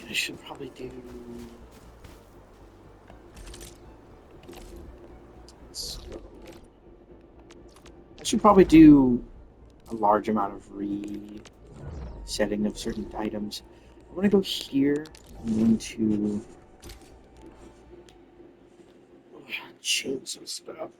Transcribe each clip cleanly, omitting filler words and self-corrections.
I should probably do... So, I should probably do a large amount of resetting of certain items. I'm going to go here. I'm going to change some stuff.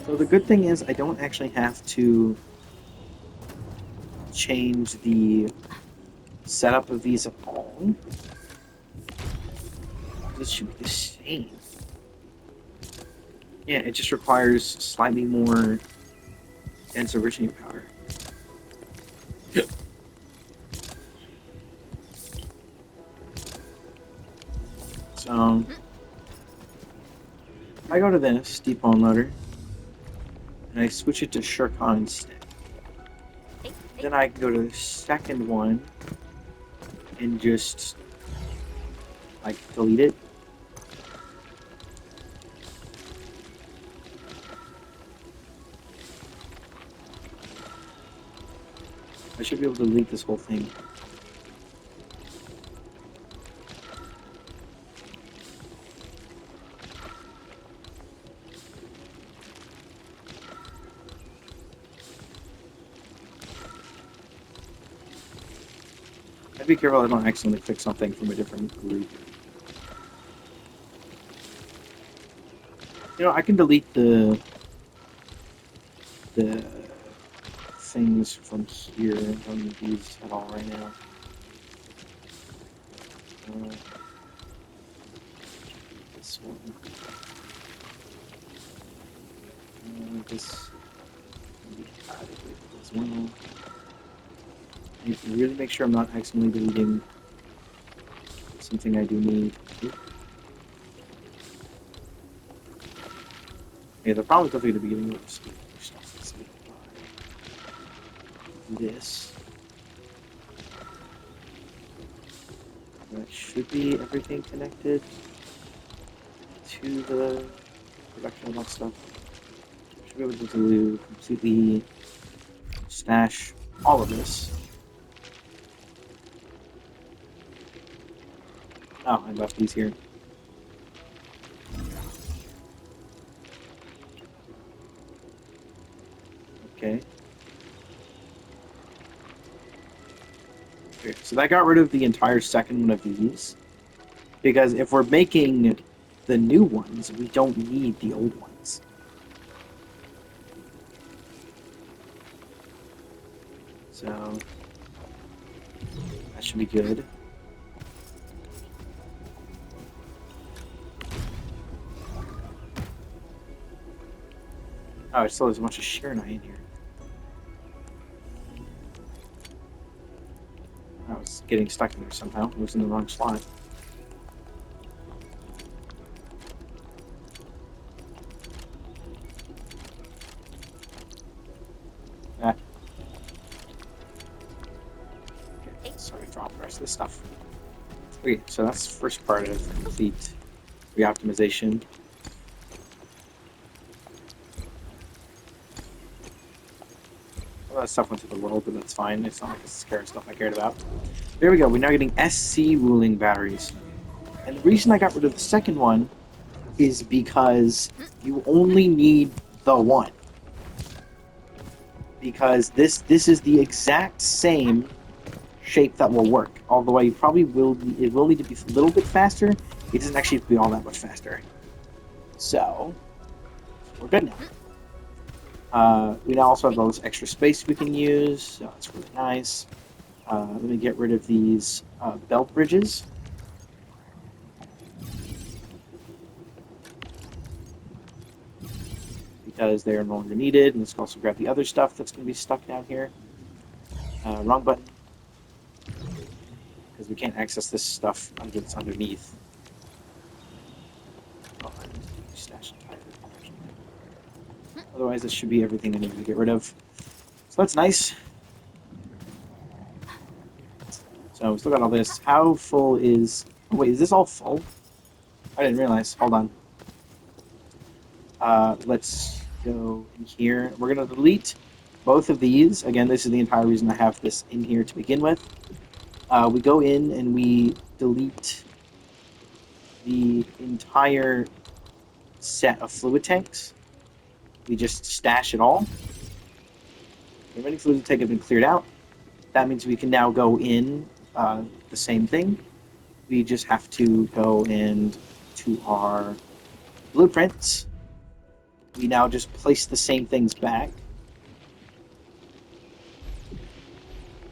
So the good thing is I don't actually have to change the setup of these at all. This should be the same. Yeah, it just requires slightly more dense originating power. So I go to this depot unloader and I switch it to Shurkan instead. Then I can go to the second one and just like delete it. I should be able to delete this whole thing. I'd be careful I don't accidentally pick something from a different group. You know, I can delete the things from here. I don't need these at all right now. This one. This. As well. I need to really make sure I'm not accidentally deleting something I do need. Yeah, the problem is definitely the beginning of the stuff. This. That should be everything connected to the production of that stuff. Should be able to completely stash all of this. Oh, I left these here. Okay. Okay, so that got rid of the entire second one of these. Because if we're making the new ones, we don't need the old ones. So that should be good. Oh, it still has a bunch of Shiranai in here. I was getting stuck in there somehow. It was in the wrong slot. Ah. Okay, sorry, drop the rest of this stuff. Okay, so that's the first part of complete reoptimization. Well, that stuff went to the world, but that's fine. It's not like it's scary stuff I cared about. There we go. We're now getting SC ruling batteries. And the reason I got rid of the second one is because you only need the one. Because this is the exact same shape that will work. Although it will need to be a little bit faster. It doesn't actually have to be all that much faster. So we're good now. We now also have those extra space we can use, so that's really nice. Let me get rid of these belt bridges. Because they are no longer needed, and let's also grab the other stuff that's going to be stuck down here. Wrong button. Because we can't access this stuff until it's underneath. Oh, stash the tire. Otherwise, this should be everything I need to get rid of. So that's nice. So we still got all this. How full is... Oh, wait, is this all full? I didn't realize. Hold on. Let's go in here. We're going to delete both of these. Again, this is the entire reason I have this in here to begin with. We go in and we delete the entire set of fluid tanks. We just stash it all. The remaining fluid tank have been cleared out. That means we can now go in the same thing. We just have to go and to our blueprints. We now just place the same things back.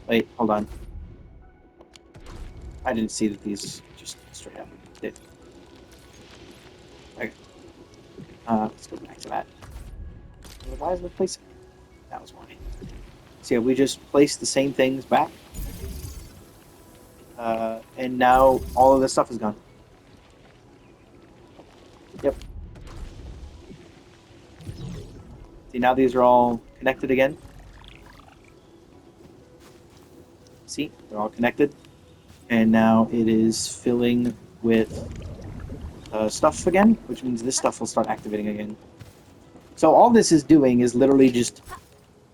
Wait, hold on. I didn't see that these just straight up did. Okay. Let's go back to that. Why is it placing? That was why. So yeah, we just place the same things back. And now all of this stuff is gone. Yep. See, now these are all connected again. See, they're all connected. And now it is filling with stuff again, which means this stuff will start activating again. So all this is doing is literally just,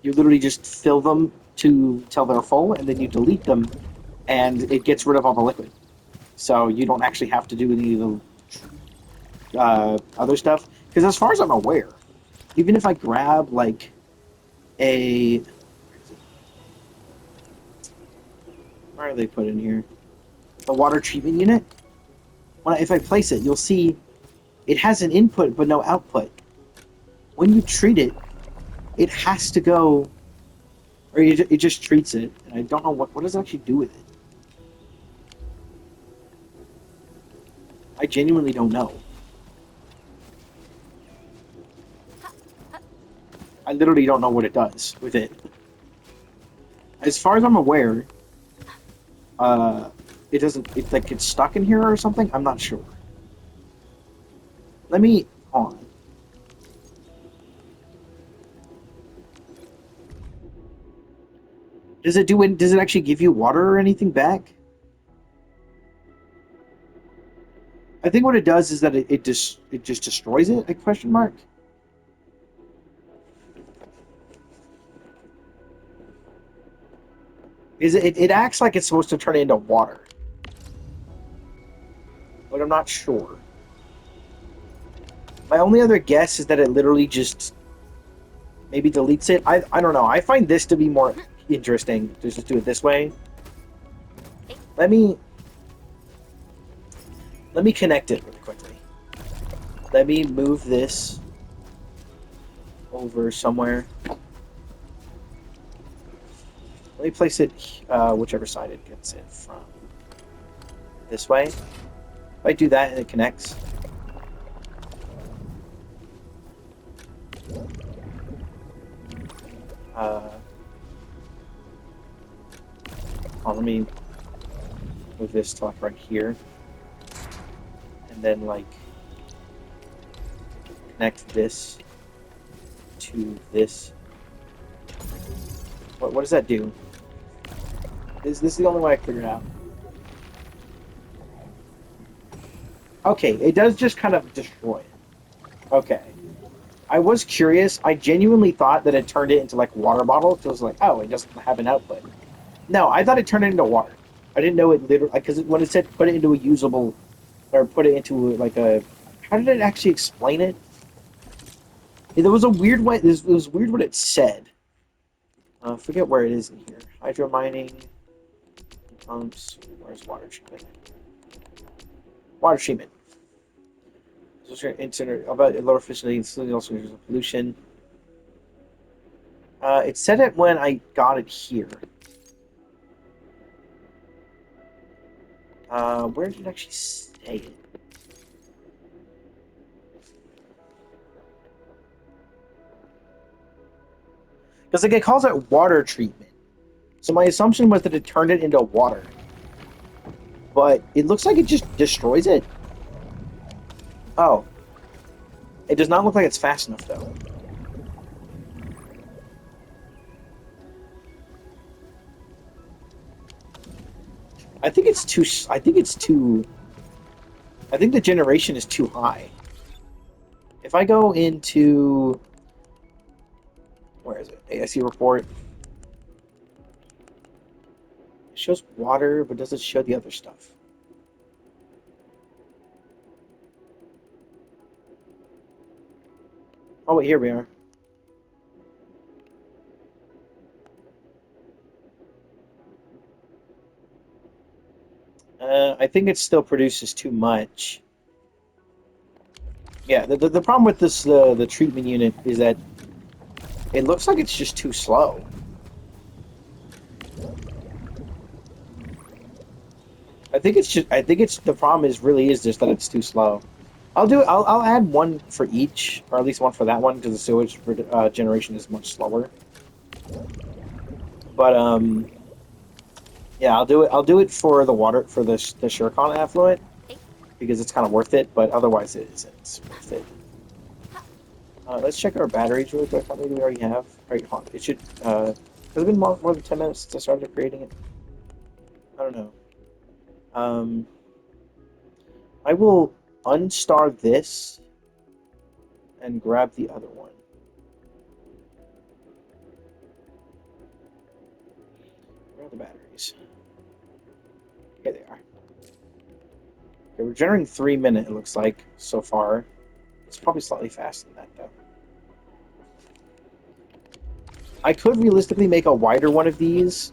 you literally just fill them till they're full, and then you delete them, and it gets rid of all the liquid. So you don't actually have to do any of the other stuff. Because as far as I'm aware, even if I grab like a... Where are they put in here? The water treatment unit. If I place it, you'll see it has an input but no output. When you treat it, it has to go, or it just treats it. And I don't know what does it actually do with it. I genuinely don't know. I literally don't know what it does with it. As far as I'm aware, it doesn't. It like gets stuck in here or something. I'm not sure. Let me hold on. Does it do? Does it actually give you water or anything back? I think what it does is that it just destroys it. A question mark. Is it acts like it's supposed to turn into water, but I'm not sure. My only other guess is that it literally just maybe deletes it. I don't know. I find this to be more interesting to just do it this way. Let me connect it really quickly. Let me move this over somewhere. Let me place it whichever side it gets it from. This way. If I do that and it connects. Let me move this to like right here. And then like connect this to this. What does that do? This is the only way I figured out. Okay, it does just kind of destroy it. Okay. I was curious. I genuinely thought that it turned it into like water bottle. So it was like, oh, it doesn't have an output. No, I thought it turned it into water. I didn't know it literally, because when it said put it into a usable, or put it into like a, how did it actually explain it? There was a weird way. It was weird what it said. Forget where it is in here. Hydro mining, pumps. Where's water treatment? Water treatment. About lower efficiency, including also pollution. It said it when I got it here. Where did it actually say it? Because like it calls it water treatment. So my assumption was that it turned it into water. But it looks like it just destroys it. Oh. It does not look like it's fast enough, though. I think it's too. I think it's too. I think the generation is too high. If I go into, where is it? AIC report. It shows water, but does it show the other stuff? Oh wait, here we are. I think it still produces too much. Yeah, the problem with this the treatment unit is that it looks like it's just too slow. I think it's the problem is really is just that it's too slow. I'll add one for each, or at least one for that one, because the sewage generation is much slower. But yeah, I'll do it for the water for the Shirkan affluent because it's kind of worth it. But otherwise, it isn't worth it. Let's check our batteries really quick. How many do we already have? Right, it should. Has it been more than 10 minutes since I started creating it? I don't know. Um, I will unstar this and grab the other one. Where are the batteries? Here they are. Okay, we're generating 3 minutes, it looks like, so far. It's probably slightly faster than that, though. I could realistically make a wider one of these.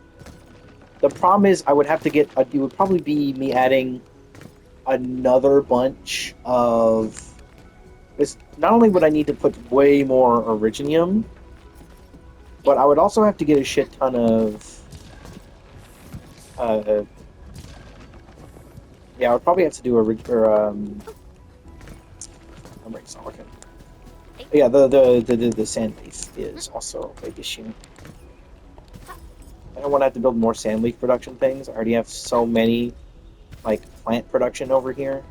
The problem is I would have to get... it would probably be me adding another bunch of... Not only would I need to put way more Originium, but I would also have to get a shit ton of... yeah, I would probably have to do a... I'm not working. Yeah, the sand leaf is also a big issue. I don't want to have to build more sand leaf production things. I already have so many, like, plant production over here.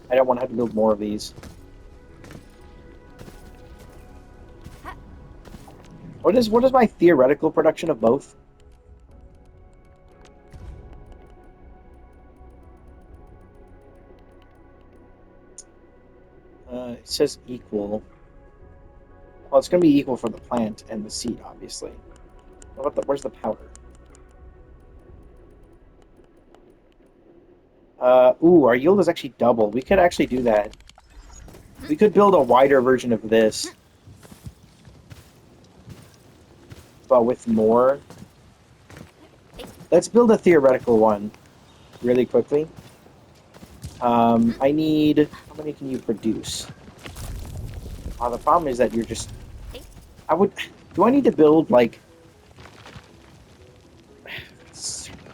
I don't want to have to build more of these. What is my theoretical production of both? It says equal. Well, it's going to be equal for the plant and the seed, obviously. What about where's the powder? Ooh, our yield is actually double. We could actually do that. We could build a wider version of this. But with more. Let's build a theoretical one really quickly. I need... How many can you produce? The problem is that you're just... Do I need to build, like...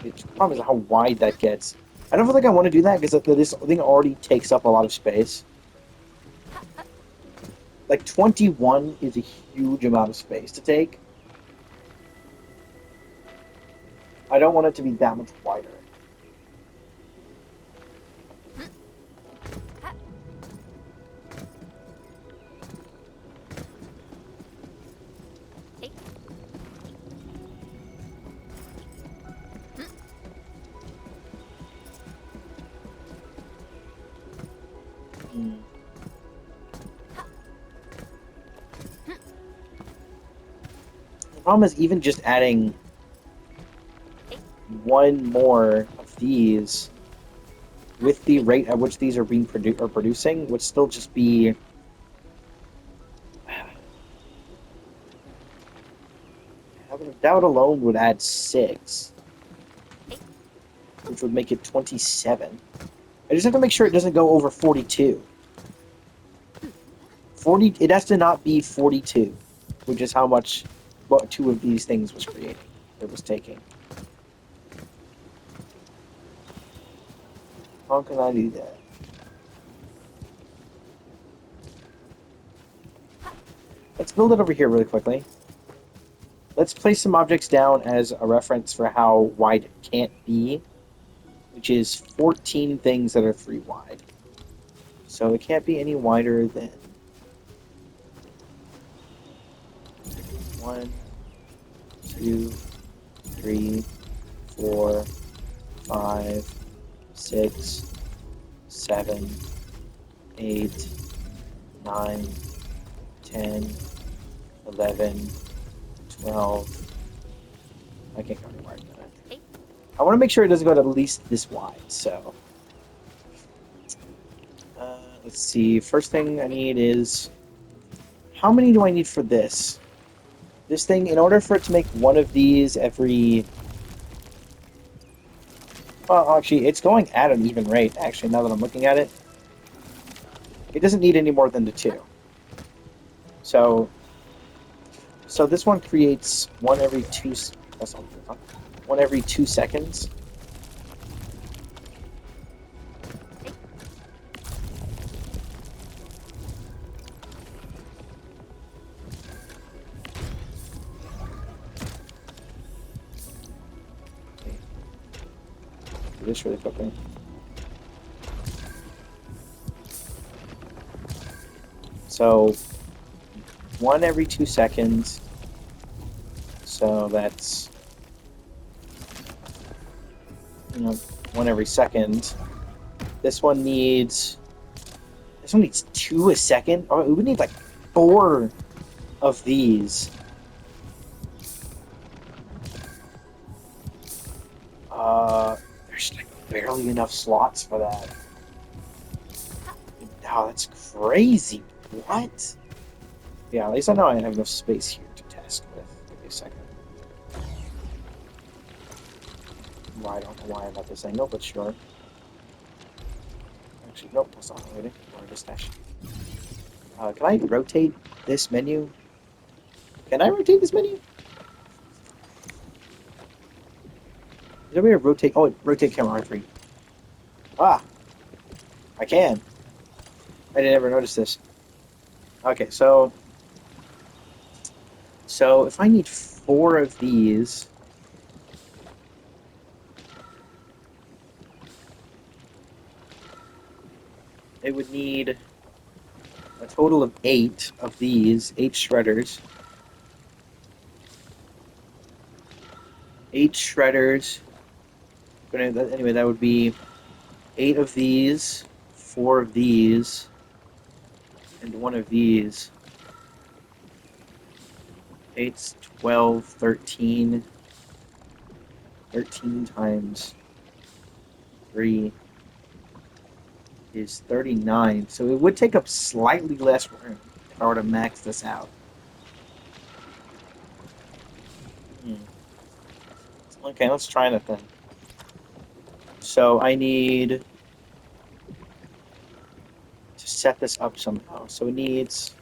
The problem is how wide that gets. I don't feel like I want to do that because this thing already takes up a lot of space. Like, 21 is a huge amount of space to take. I don't want it to be that much wider. The problem is even just adding one more of these with the rate at which these are being producing would still just be that alone would add 6, which would make it 27. I just have to make sure it doesn't go over 42. 40. It has to not be 42, which is how much what 2 of these things was creating. It was taking. How can I do that? Let's build it over here really quickly. Let's place some objects down as a reference for how wide it can't be. which is 14 things that are 3 wide. So it can't be any wider than 1, 2, 3, 4, 5, 6, 7, 8, 9, 10, 11, 12. I can't go any wider than that. I want to make sure it doesn't go to at least this wide, so. Let's see. First thing I need is. How many do I need for this? This thing, in order for it to make one of these every. Well, actually, it's going at an even rate, actually, now that I'm looking at it. It doesn't need any more than the 2. So this one creates one every 2. That's not good, huh? One every 2 seconds. Do this really quickly. So, one every 2 seconds. So that's, one every second. This one needs 2 a second. Oh, we would need like 4 of these. There's like barely enough slots for that. Wow, that's crazy. What? Yeah, at least I know I have enough space here to test with. Give me a second. Well, I don't know why I got this angle, but sure. Actually, nope, that's not ready. Or this dash. Can I rotate this menu? Can I rotate this menu? Is there a way to rotate? Oh, rotate camera R3. Ah, I can. I didn't ever notice this. Okay, so if I need 4 of these, it would need a total of 8 of these, 8 shredders. 8 shredders. But anyway, that would be 8 of these, 4 of these, and 1 of these. 8's 12, 13. 13 times 3 is 39. So it would take up slightly less room if I were to max this out. Okay, let's try that then. So I need to set this up somehow. So it needs...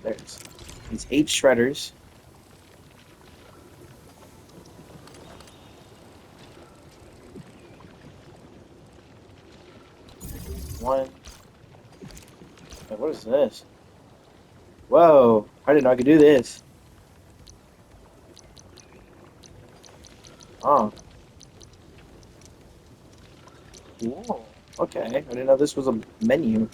There's 8 shredders. One. Wait, what is this? Whoa! I didn't know I could do this. Oh. Whoa. Okay. I didn't know this was a menu.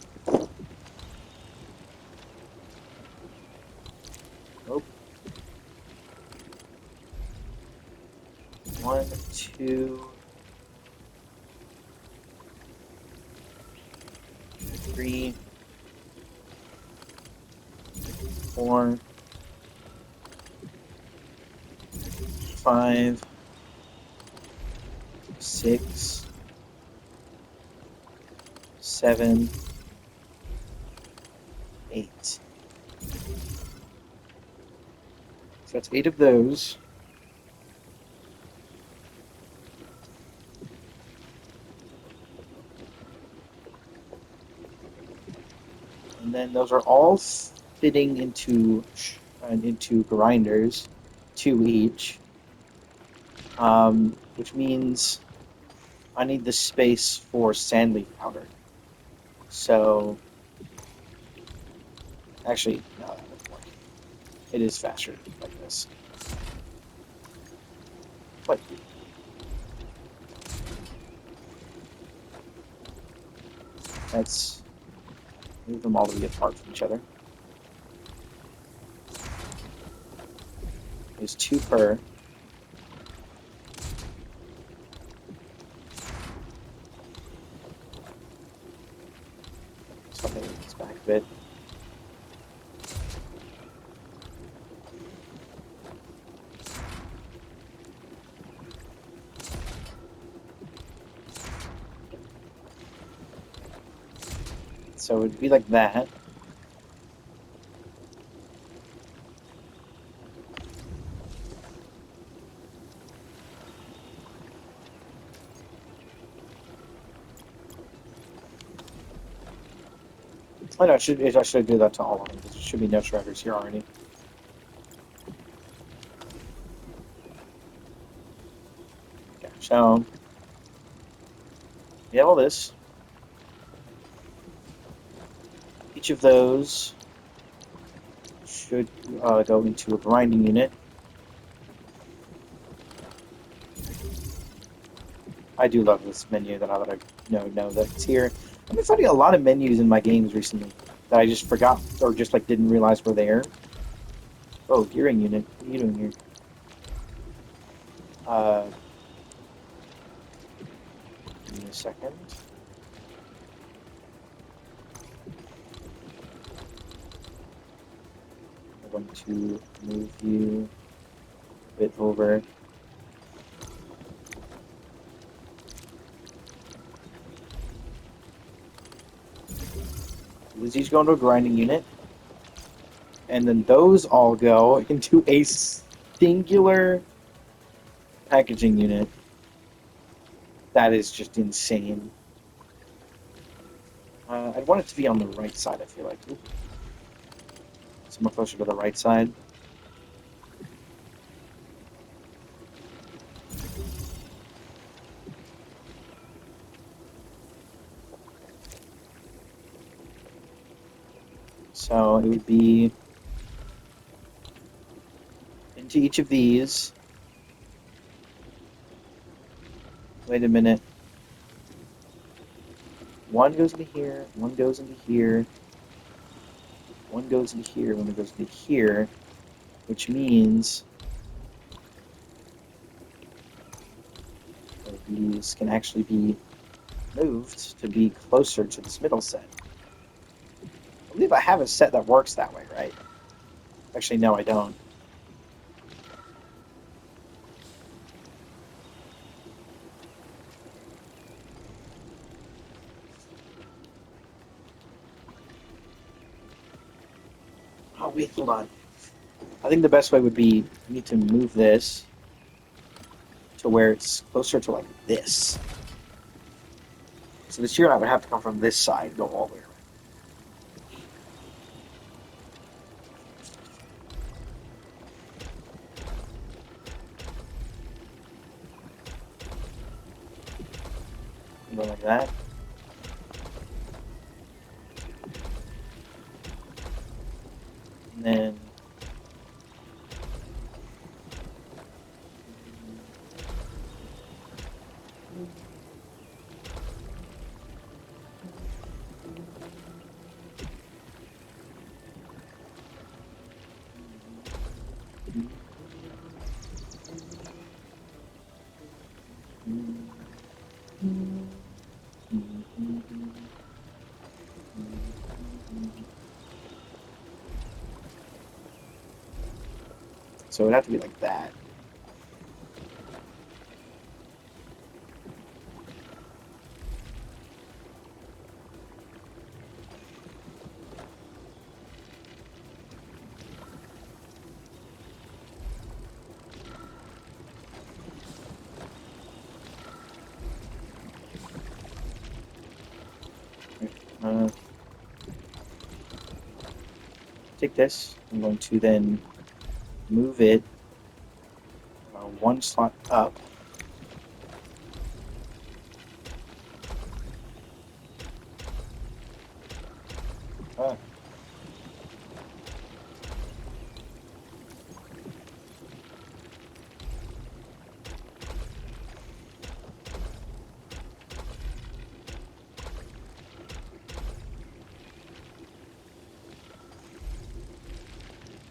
Nope. 1, 2, 3, 4, 5, 6, 7, 8. So that's 8 of those. And then those are all fitting into grinders, 2 each. Which means I need the space for sand leaf powder. So, actually, no, that doesn't work. It is faster like this. What? Let's move them all to be apart from each other. There's 2 per. So maybe it's back a bit. So it would be like that. Oh no, I should do that to all of them because there should be no shredders here already. Okay, so we have all this. Each of those should go into a grinding unit. I do love this menu that I know that it's here. I've been finding a lot of menus in my games recently that I just forgot or just like didn't realize were there. Oh, gearing unit. What are you doing here? Give me a second. I'm going to move you a bit over. These go into a grinding unit. And then those all go into a singular packaging unit. That is just insane. I'd want it to be on the right side, I feel like. Oop. Somewhere closer to the right side. So it would be into each of these. Wait a minute. One goes into here, one goes into here, one goes into here, one goes into here, which means that these can actually be moved to be closer to this middle set. I believe I have a set that works that way, right? Actually, no, I don't. Oh, wait, hold on. I think the best way would be you need to move this to where it's closer to like this. So the shear knot would have to come from this side, go all the way around. Go like that. And then so it would have to be like that. Take this. I'm going to then move it one slot up. Ah.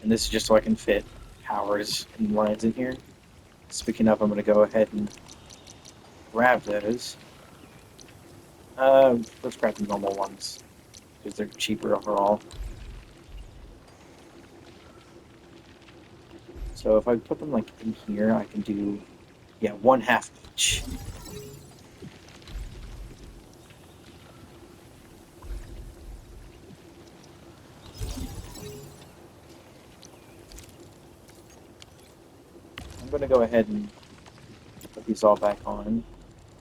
And this is just so I can fit powers and lines in here. Speaking of, I'm going to go ahead and grab those. Let's grab the normal ones, because they're cheaper overall. So if I put them like in here, I can do, yeah, 1/2 each. I'm going to go ahead and put these all back on.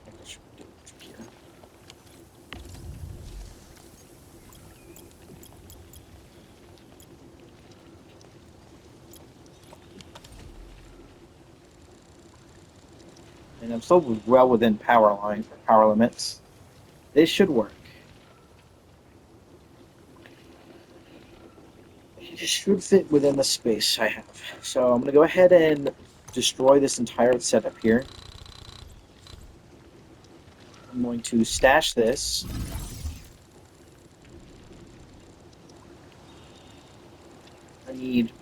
I think I should do it from here. And I'm still well within power line for power limits. This should work. It should fit within the space I have. So I'm going to go ahead and destroy this entire setup here. I'm going to stash this. I need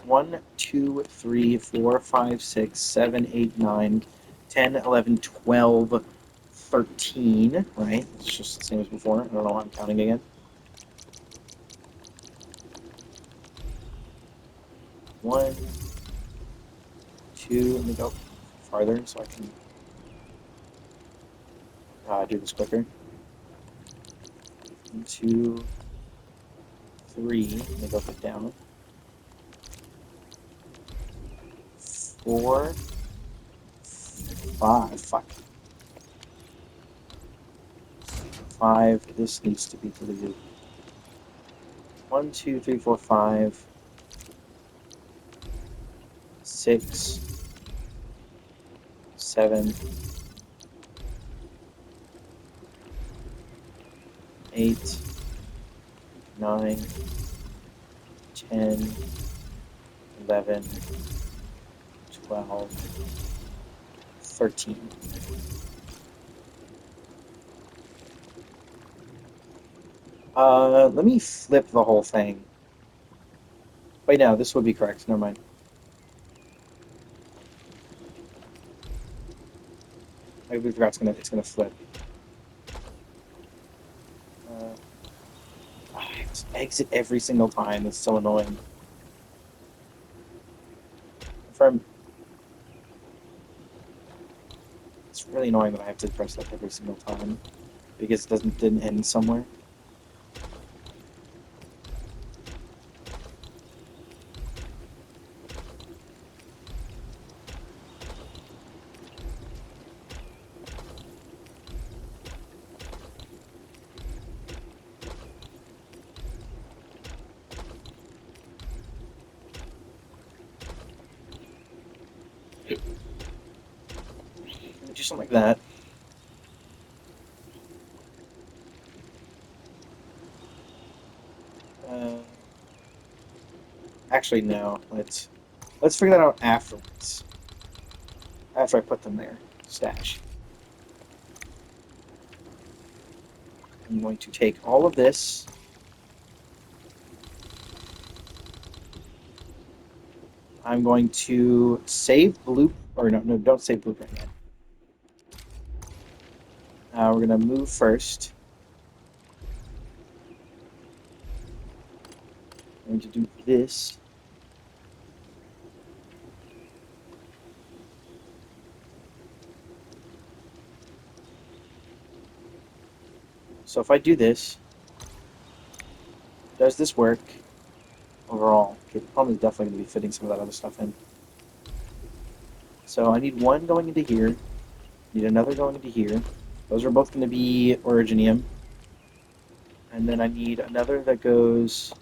1, 2, 3, 4, 5, 6, 7, 8, 9, 10, 11, 12, 13, right? It's just the same as before. I don't know why I'm counting again. 1, 2, let me go farther so I can do this quicker. 1, 2, 3, let me go put down. 4, 5, fuck. 5, this needs to be deleted. 1, 2, 3, 4, 5, 6, 7, 8, 9, 10, 11, 12, 13. Let me flip the whole thing. Wait, no, this would be correct. Never mind. I forgot it's gonna flip. I have to exit every single time. It's so annoying. It's really annoying that I have to press that every single time because it didn't end somewhere. Do something like that. Actually, no. Let's figure that out afterwards. After I put them there. Stash. I'm going to take all of this. I'm going to save blue, or no, don't save blueprint yet. We're going to move first. I'm going to do this. So if I do this, does this work overall? Okay, the problem is definitely going to be fitting some of that other stuff in. So I need one going into here. Need another going into here. Those are both going to be Originium. And then I need another that goes...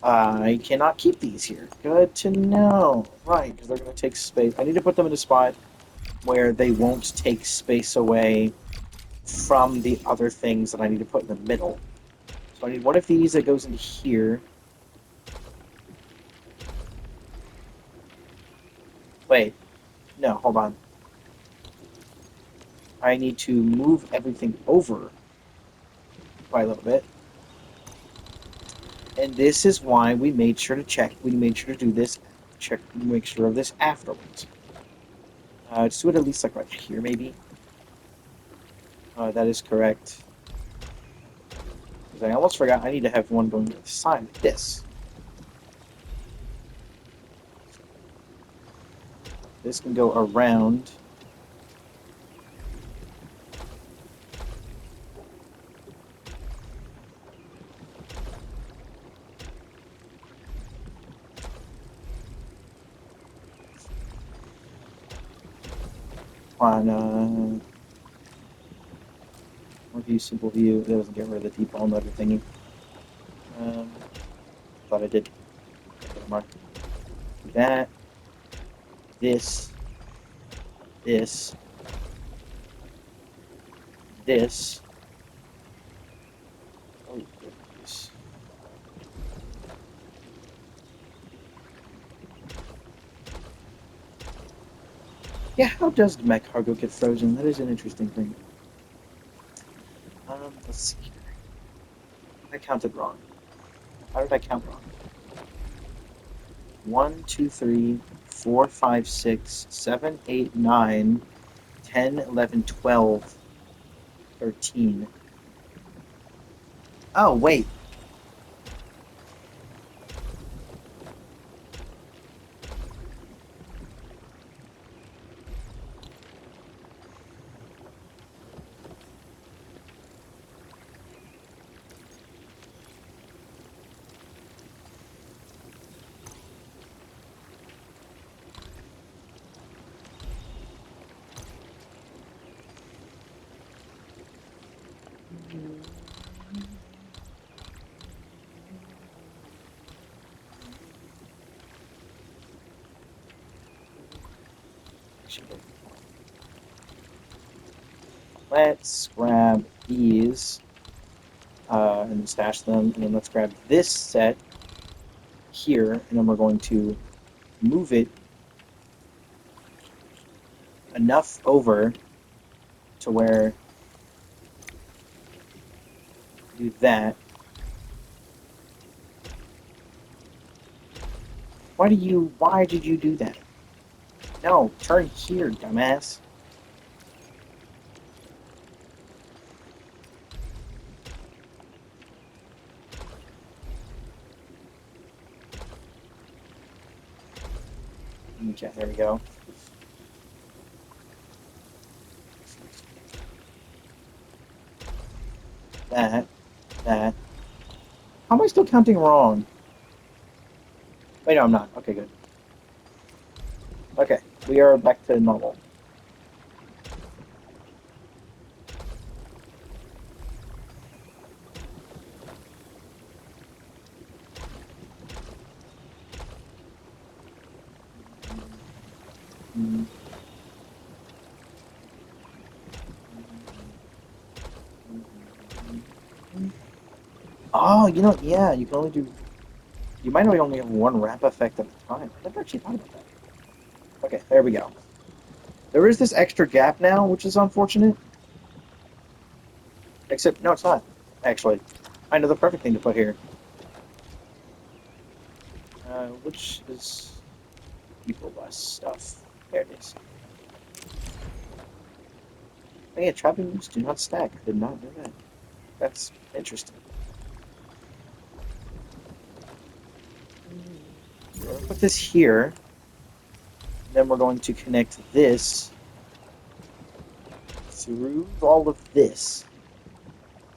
I cannot keep these here. Good to know. Right, because they're going to take space. I need to put them in a spot where they won't take space away from the other things that I need to put in the middle. So I need one of these that goes into here. Wait. No, hold on. I need to move everything over by a little bit. And this is why we made sure to check. We made sure to do this. Check. Make sure of this afterwards. Just do it at least like right here, maybe. That is correct. Because I almost forgot. I need to have one going to the side like this. This can go around. On view, simple view. That doesn't get rid of the deep all motor thingy. Thought I did. Mark that. This. This. This. Oh, goodness. Yeah, how does the mech cargo get frozen? That is an interesting thing. Let's see here. I counted wrong. How did I count wrong? 1, 2, 3, 4, 5, 6, 7, 8, 9, 10, 11, 12, 13. Oh, wait. Let's grab these and stash them, and then let's grab this set here, and then we're going to move it enough over to where do that. Why did you do that? No, turn here, dumbass. Okay, there we go. That. How am I still counting wrong? Wait, no, I'm not. Okay, good. Okay, we are back to normal. Oh, yeah, you can only do. You might only have one wrap effect at a time. I never actually thought about that. Okay, there we go. There is this extra gap now, which is unfortunate. Except, no, it's not. Actually, I know the perfect thing to put here. Which is people bus stuff. There it is. Oh yeah, trapping moves do not stack. I did not know that. That's interesting. We're going to put this here. Then we're going to connect this through all of this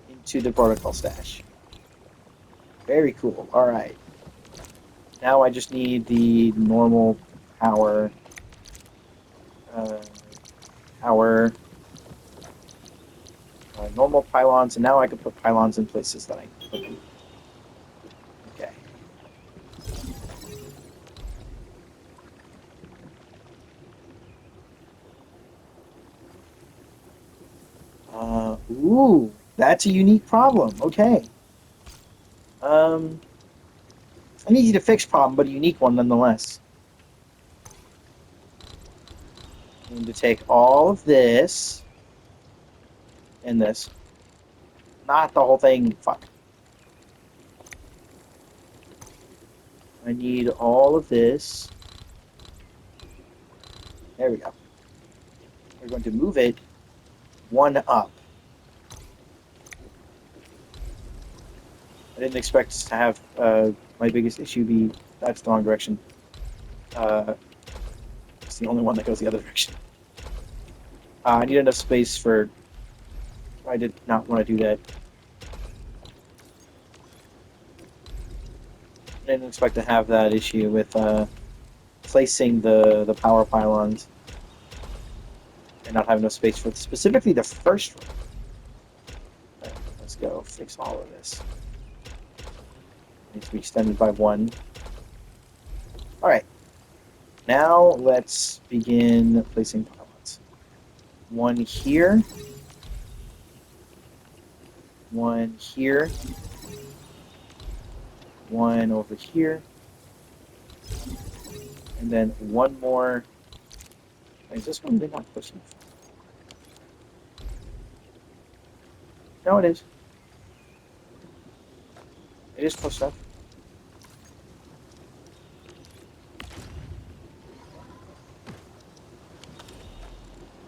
into the protocol stash. Very cool. All right. Now I just need the normal power. Normal pylons, and now I can put pylons in places that I couldn't. Okay. Ooh, that's a unique problem. Okay. An easy to fix problem, but a unique one nonetheless. I need to take all of this and this. Not the whole thing. Fuck. I need all of this. There we go. We're going to move it one up. I didn't expect to have my biggest issue be that's the wrong direction. It's the only one that goes the other direction. I need enough space for... I did not want to do that. I didn't expect to have that issue with placing the power pylons and not having enough space for specifically the first one. Right, let's go fix all of this. It needs to be extended by 1. Alright. Now let's begin placing pylons. 1 here. 1 here. 1 over here. And then 1 more. Is this one not pushing? No, it is. It is close enough.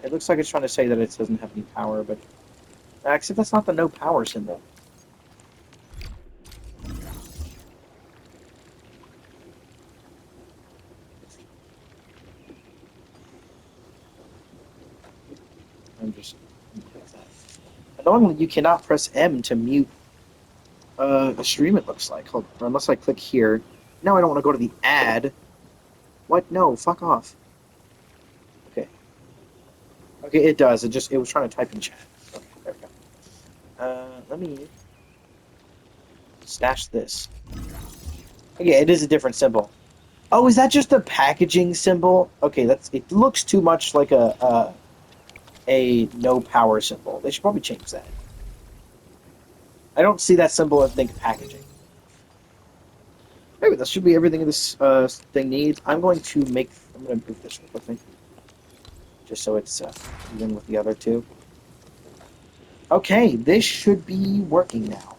It looks like it's trying to say that it doesn't have any power, but except that's not the no power symbol. I'm just normally you cannot press M to mute a stream. It looks like, hold on, unless I click here. Now I don't want to go to the ad. What? No, fuck off. Okay. Okay, it does. It was trying to type in chat. Okay, there we go. Let me stash this. Okay, it is a different symbol. Oh, is that just a packaging symbol? Okay, it looks too much like a no power symbol. They should probably change that. I don't see that symbol and think packaging. Maybe that should be everything this thing needs. I'm going to improve this real quickly. Just so it's even with the other two. Okay, this should be working now.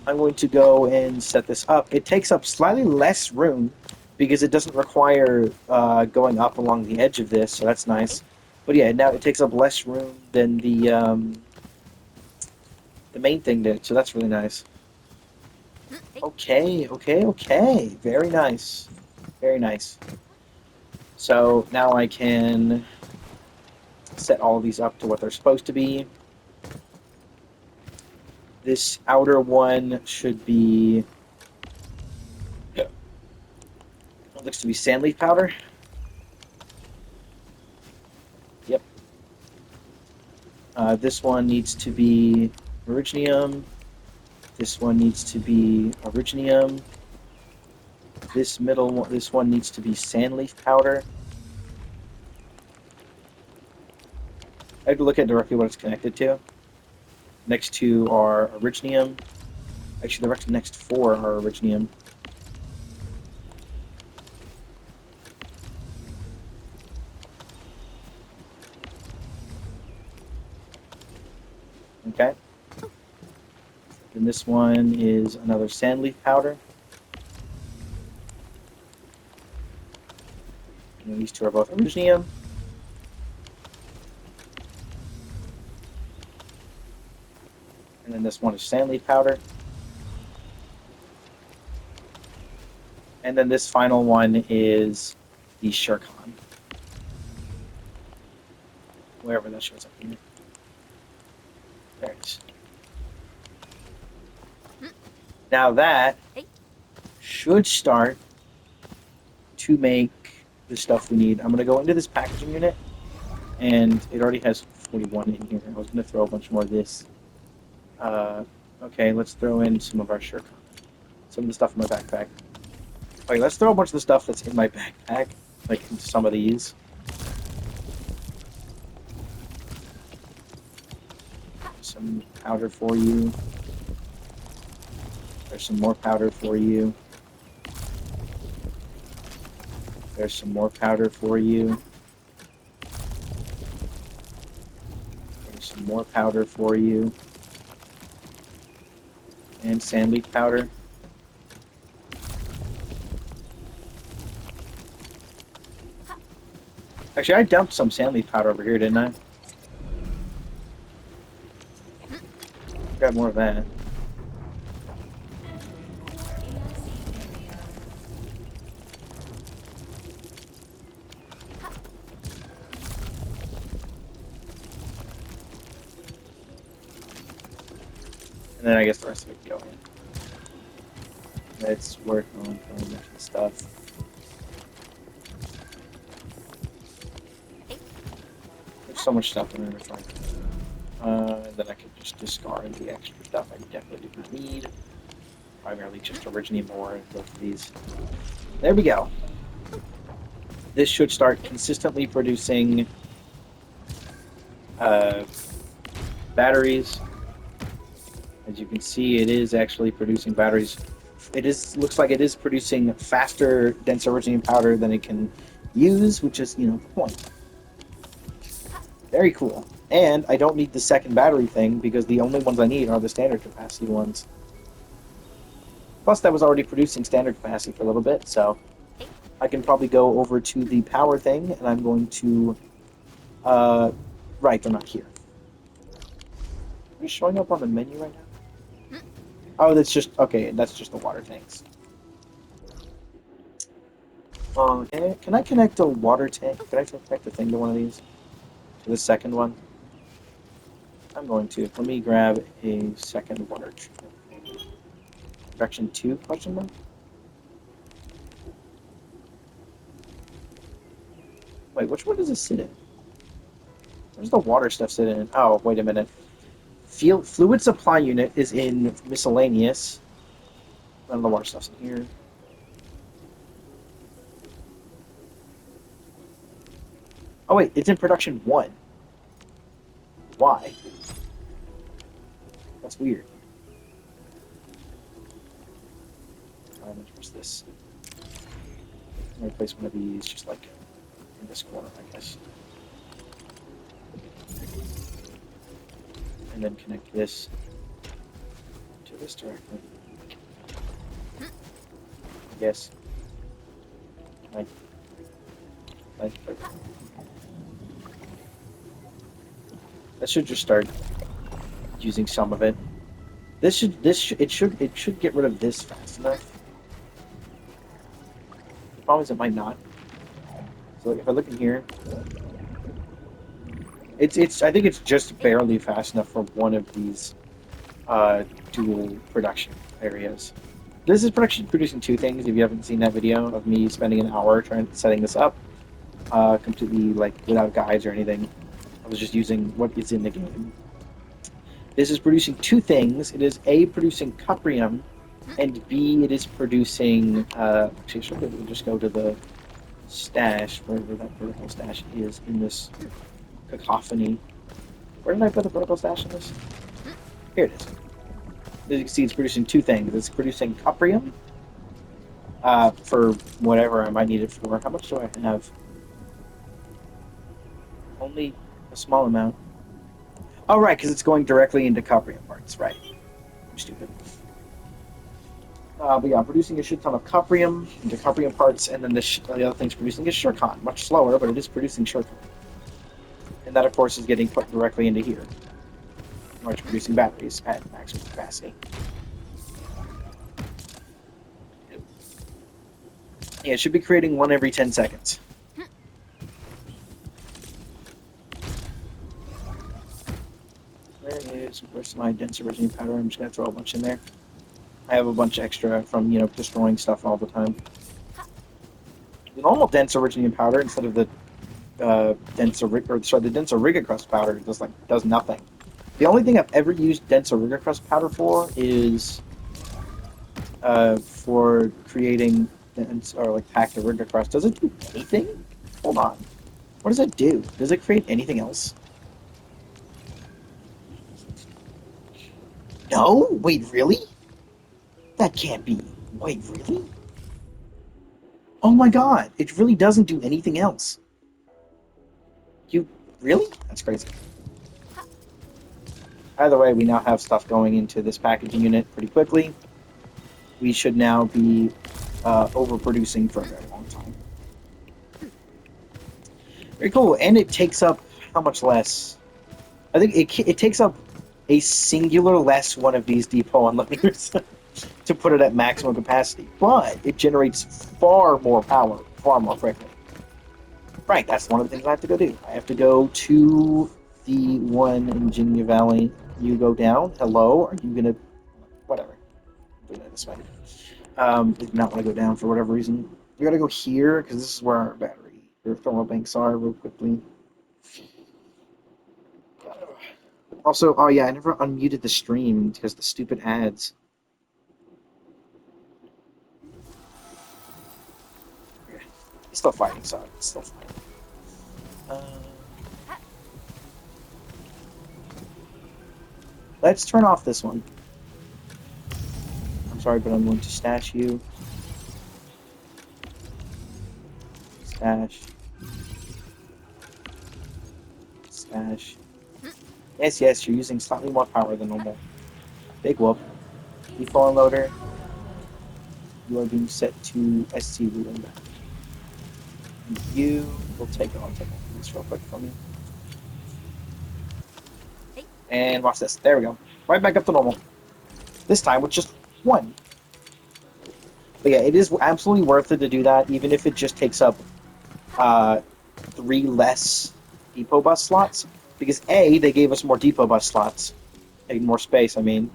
I'm going to go and set this up. It takes up slightly less room because it doesn't require going up along the edge of this, so that's nice. But yeah, now it takes up less room than the main thing did, so that's really nice. Okay. Very nice. Very nice. So now I can set all of these up to what they're supposed to be. This outer one should be... It looks to be sandleaf powder. Yep. This one needs to be originium. This one needs to be originium. This one needs to be sandleaf powder. I have to look at directly what it's connected to. Next 2 are originium. Actually, the next 4 are originium. Okay. Then this one is another sandleaf powder. And these 2 are both originium. And then this one is sandleaf powder. And then this final one is the Shircon. Wherever that shows up here. There it is. Now that should start to make the stuff we need. I'm going to go into this packaging unit, and it already has 41 in here. I was going to throw a bunch more of this. Okay, let's throw in some of our Shircon. Some of the stuff in my backpack. Okay, let's throw a bunch of the stuff that's in my backpack, like into some of these. Some powder for you. There's some more powder for you. There's some more powder for you. There's some more powder for you. And sandleaf powder. Actually, I dumped some sand leaf powder over here, didn't I? Grab more of that. And then I guess the rest of it can go in. Let's work on some stuff. There's so much stuff in there. Then I can just discard the extra stuff I definitely do not need. Primarily just originate more in both of these. There we go. This should start consistently producing batteries. As you can see, it is actually producing batteries. Looks like it is producing faster, denser originating powder than it can use, which is, the point. Very cool. And I don't need the second battery thing because the only ones I need are the standard capacity ones. Plus, that was already producing standard capacity for a little bit, so I can probably go over to the power thing, and I'm going to... right, they're not here. Are they showing up on the menu right now? Oh, that's just... Okay, that's just the water tanks. Okay, can I connect a water tank? Can I connect the thing to one of these? To the second one? I'm going to. Let me grab a second water tank. Production 2, question mark? Wait, which one does this sit in? Where's the water stuff sit in? Oh, wait a minute. Fluid supply unit is in miscellaneous. None of the water stuff's in here. Oh wait, it's in production 1. Why? That's weird. I'm gonna trust this. I'm gonna place one of these just like in this corner, I guess. And then connect this to this directly. Yes. That should just start using some of it. It should get rid of this fast enough. The problem is it might not. So if I look in here, I think it's just barely fast enough for one of these dual production areas. This is producing 2 things. If you haven't seen that video of me spending an hour setting this up, completely like without guides or anything, I was just using what is in the game. This is producing 2 things. It is A, producing cuprium, and B, it is producing. Actually, I should be able to just go to the stash, wherever that vertical stash is in this cacophony. Where did I put the vertical stash in this? Here it is. As you can see, it's producing 2 things. It's producing cuprium for whatever I might need it for. How much do I have? Only a small amount. Oh, right, because it's going directly into cuprium parts. Right. I'm stupid. But yeah, producing a shit ton of cuprium into cuprium parts, and then the other thing's producing is shircon. Much slower, but it is producing shircon. And that, of course, is getting put directly into here. Where it's producing batteries at maximum capacity. Yeah, it should be creating 1 every 10 seconds. There is, of course, my dense originating powder. I'm just going to throw a bunch in there. I have a bunch extra from, destroying stuff all the time. The normal dense originating powder, instead of the the dense Auriga crust powder, does nothing. The only thing I've ever used dense Auriga crust powder for is for creating dense or packed Auriga crust. Does it do anything? Hold on. What does it do? Does it create anything else? No? Wait, really? That can't be. Wait, really? Oh my god, it really doesn't do anything else. You really? That's crazy. Either way, we now have stuff going into this packaging unit pretty quickly. We should now be overproducing for a very long time. Very cool, and it takes up how much less? I think it takes up a singular less one of these depot unloaders to put it at maximum capacity, but it generates far more power, far more quickly. Right, that's one of the things I have to go do. I have to go to the one in Virginia Valley. You go down. Hello, are you gonna? Whatever. Do that this way. Did not want to go down for whatever reason. We gotta go here because this is where our battery or thermal banks are. Real quickly. Also, oh yeah, I never unmuted the stream because the stupid ads. It's still fighting, so it's still fighting. Let's turn off this one. I'm sorry, but I'm going to stash you. Stash. Stash. Yes, yes, you're using slightly more power than normal. Big whoop. Default loader. You are being set to SC root. And you will take it. I'll take this real quick from you. And watch this. There we go. Right back up to normal. This time with just one. But yeah, it is absolutely worth it to do that, even if it just takes up 3 less depot bus slots. Because A, they gave us more depot bus slots. And more space, I mean.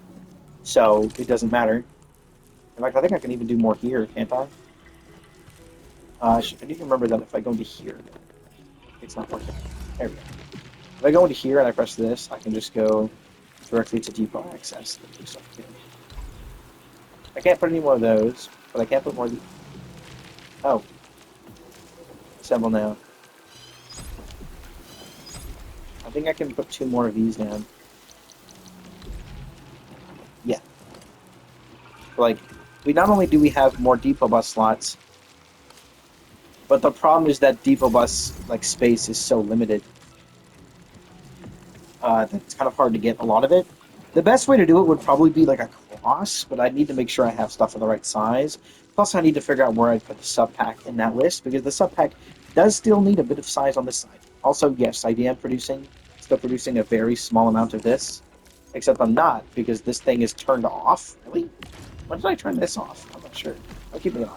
So it doesn't matter. In fact, I think I can even do more here, can't I? I need to remember that if I go into here, it's not working. There we go. If I go into here and I press this, I can just go directly to depot access. I can't put any more of those, but I can't put more of these. Oh. Assemble now. I think I can put 2 more of these down. Yeah. Like, we not only do we have more depot bus slots, but the problem is that depot bus like space is so limited. That it's kind of hard to get a lot of it. The best way to do it would probably be like a cross, but I need to make sure I have stuff of the right size. Plus, I need to figure out where I put the sub pack in that list because the sub pack does still need a bit of size on this side. Also, yes, I am still producing a very small amount of this, except I'm not because this thing is turned off. Really? When did I turn this off? I'm not sure. I'll keep it on.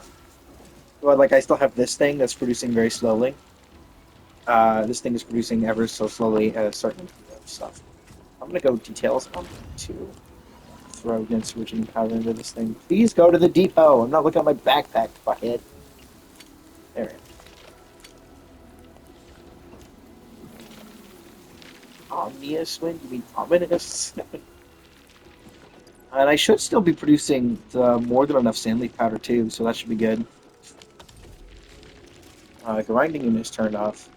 But like, I still have this thing that's producing very slowly. This thing is producing ever so slowly a certain stuff. I'm gonna go details. I'm going to throw against Virginia powder into this thing. Please go to the depot. I'm not looking at my backpack, fuckhead. There we go. Omnious wind? You mean ominous? And I should still be producing more than enough sandleaf powder too, so that should be good. Grinding unit is turned off.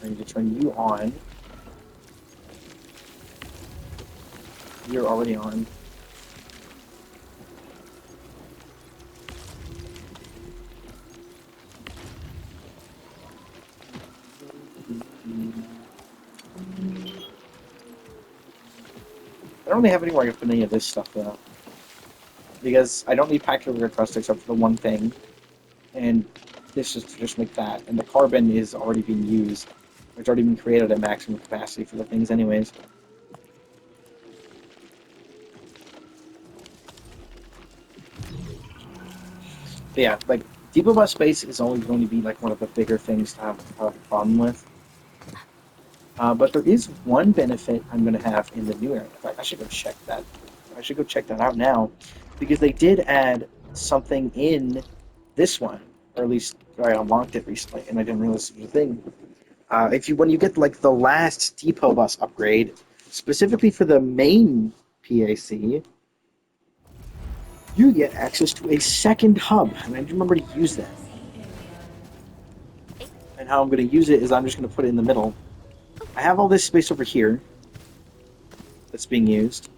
I need to turn you on. You're already on. I don't really have anywhere I can put any of this stuff though. Because I don't need packaging trust except for the one thing. And this is to just make that. And the carbon is already being used. It's already been created at maximum capacity for the things anyways. But yeah, like, depot bus space is always going to be like one of the bigger things to have a problem with. But there is one benefit I'm going to have in the new area. In fact, I should go check that. I should go check that out now. Because they did add something in this one. Or at least I unlocked it recently, and I didn't realize it was a thing. When you get like the last depot bus upgrade, specifically for the main PAC, you get access to a second hub, and I remember to use that. And how I'm going to use it is I'm just going to put it in the middle. I have all this space over here that's being used.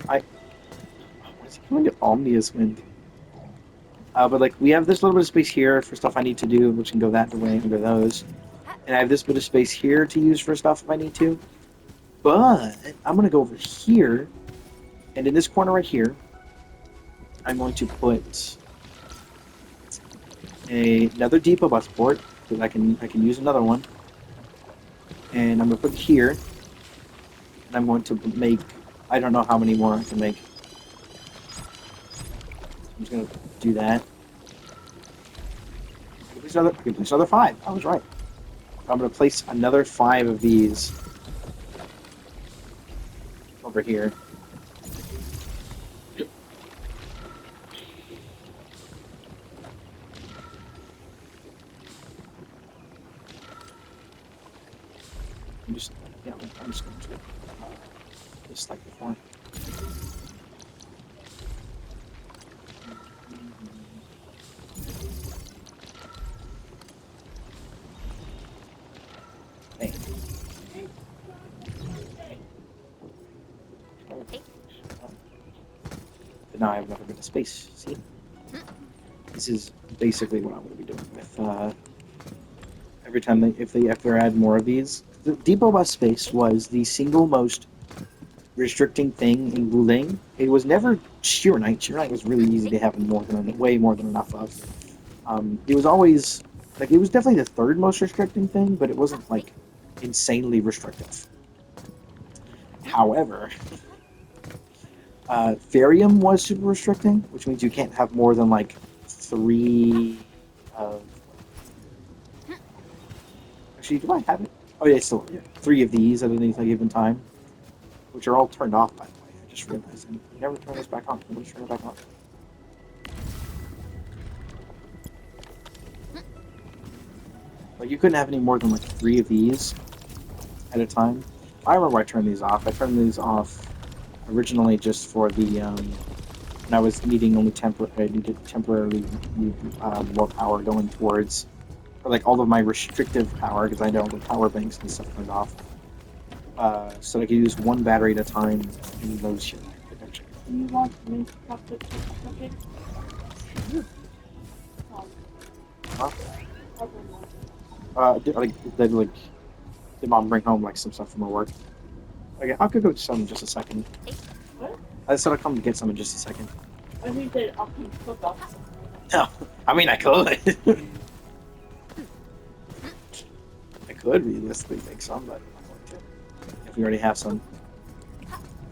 What is he calling it? Omnious wind. But like we have this little bit of space here for stuff I need to do, which can go that way under those. And I have this bit of space here to use for stuff if I need to. But I'm going to go over here, and in this corner right here, I'm going to put another depot bus port, because I can use another one. And I'm gonna put it here. And I'm going to make, I don't know how many more I can make. I'm just gonna do that. I can place another 5. I was right. I'm gonna place another 5 of these over here. I'm just going to just like before. Hey. But now I have another bit of space. See, this is basically what I'm going to be doing with every time if they ever add more of these. The depot bus space was the single most restricting thing in Wuling. It was never Sheer Knight. Sheer Knight was really easy to have way more than enough of. It was always like it was definitely the third most restricting thing, but it wasn't like insanely restrictive. However, Therium was super restricting, which means you can't have more than like 3 of. Actually, do I have it? Oh yeah, still 3 of these at any given time, which are all turned off by the way. I just realized I never turn this back on. Let's turn it back on. Like you couldn't have any more than like 3 of these at a time. I remember I turned these off. I turned these off originally just for the when I was needing only temporarily more power going towards, or like all of my restrictive power because I know the power banks and stuff turned off. So I could use 1 battery at a time in those shit. Do you want me to cut the chicken? Huh? Did mom bring home like some stuff from her work? Okay, I'll go get some in just a second. What? I said I'll come get some in just a second. I think that I'll come cook up. No, I mean I could. I could realistically make some, but I'm not going to. If we already have some.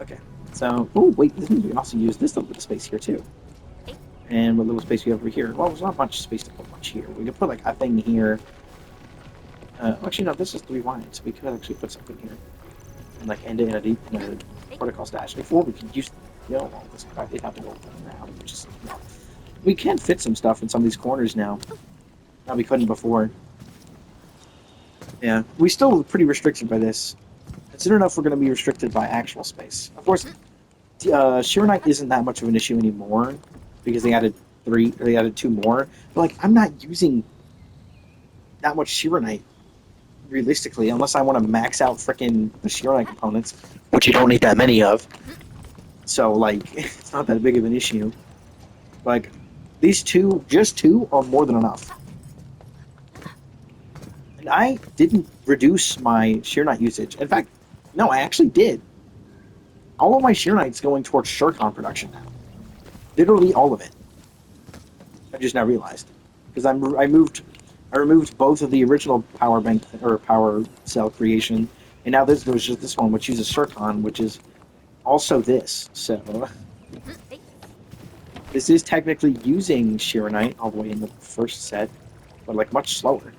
Okay. So, oh wait, this means we can also use this little bit of space here too. And what little space we have over here? Well, there's not much space to put much here. We could put like a thing here. Actually, no, this is 3 wide, so we could actually put something here. And like end it in a protocol stash. Before we could use, all this crap, they'd have to go around, which is, we can fit some stuff in some of these corners now. Now we couldn't before. Yeah, we still pretty restricted by this. Consider enough we're going to be restricted by actual space. Of course, Sheer Knight isn't that much of an issue anymore because they added 2 more. But like, I'm not using that much Sheer Knight realistically, unless I want to max out frickin' the Sheer Knight components, which you don't need that many of. So like, it's not that big of an issue. Like, these just two, are more than enough. And I didn't reduce my Sheer Knight usage. In fact, no, I actually did. All of my Sheer Knight's going towards Shurikon production now. Literally all of it. I just now realized. Because I removed both of the original power bank or power cell creation, and now there's just this one, which uses Shurikon, which is also this. So this is technically using Sheer Knight all the way in the first set, but like much slower.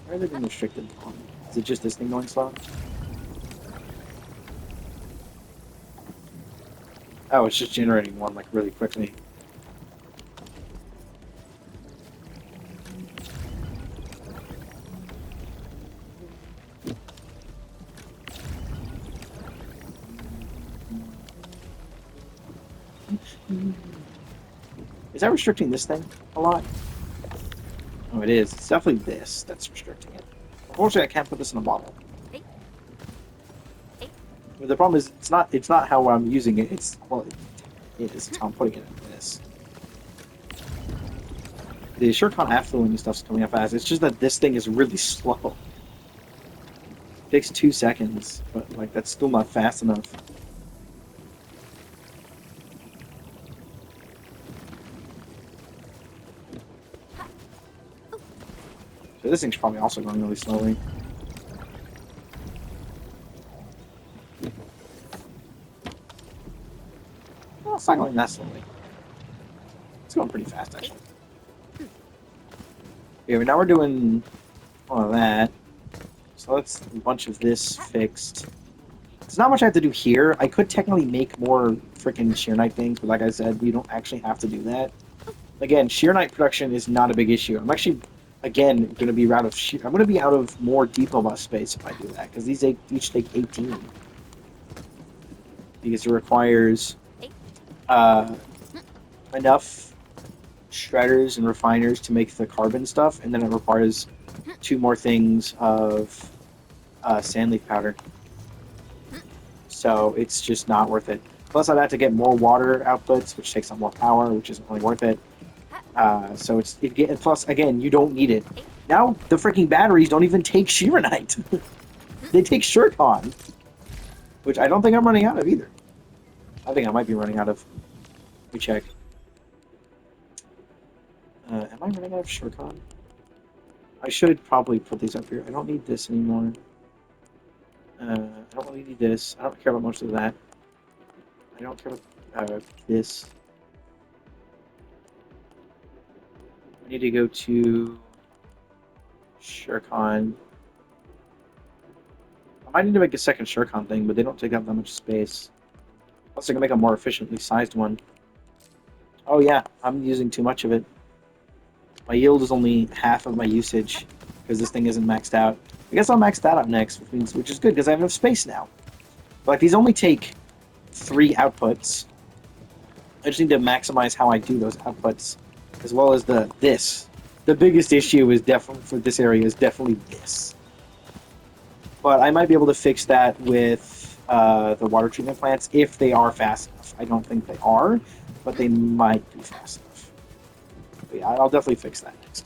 Why are they being restricted on? Is it just this thing going slow? Oh, it's just generating one like really quickly. Is that restricting this thing a lot? Oh, it is. It's definitely this that's restricting it. Unfortunately, I can't put this in a bottle. But the problem is, it's not how I'm using it. It's how I'm putting it in this. The Shurikon affluent and stuff's coming up fast. It's just that this thing is really slow. takes 2 seconds, but like that's still not fast enough. So this thing's probably also going really slowly. Well, it's not going that slowly. It's going pretty fast, actually. Okay, now we're doing all of that. So that's a bunch of this fixed. There's not much I have to do here. I could technically make more freaking Sheer Knight things, but like I said, we don't actually have to do that. Again, Sheer Knight production is not a big issue. I'm actually, again, going to be out of I'm going to be out of more depot bus space if I do that, because these each take 18. Because it requires enough shredders and refiners to make the carbon stuff, and then it requires 2 more things of sandleaf powder. So it's just not worth it. Plus, I'd have to get more water outputs, which takes up more power, which isn't really worth it. So plus, again, you don't need it. Now, the freaking batteries don't even take Shiranite. They take Shurikon, which I don't think I'm running out of either. I think I might be running out of. Let me check. Am I running out of Shurikon? I should probably put these up here. I don't need this anymore. I don't really need this. I don't care about most of that. I don't care about this. I need to go to Shurikon. I might need to make a second Shurikon thing, but they don't take up that much space. Plus, I can make a more efficiently sized one. Oh yeah, I'm using too much of it. My yield is only half of my usage because this thing isn't maxed out. I guess I'll max that up next, which is good because I have enough space now. But like, these only take 3 outputs. I just need to maximize how I do those outputs, as well as this. The biggest issue is definitely for this area is definitely this. But I might be able to fix that with the water treatment plants if they are fast enough. I don't think they are, but they might be fast enough. But yeah, I'll definitely fix that next.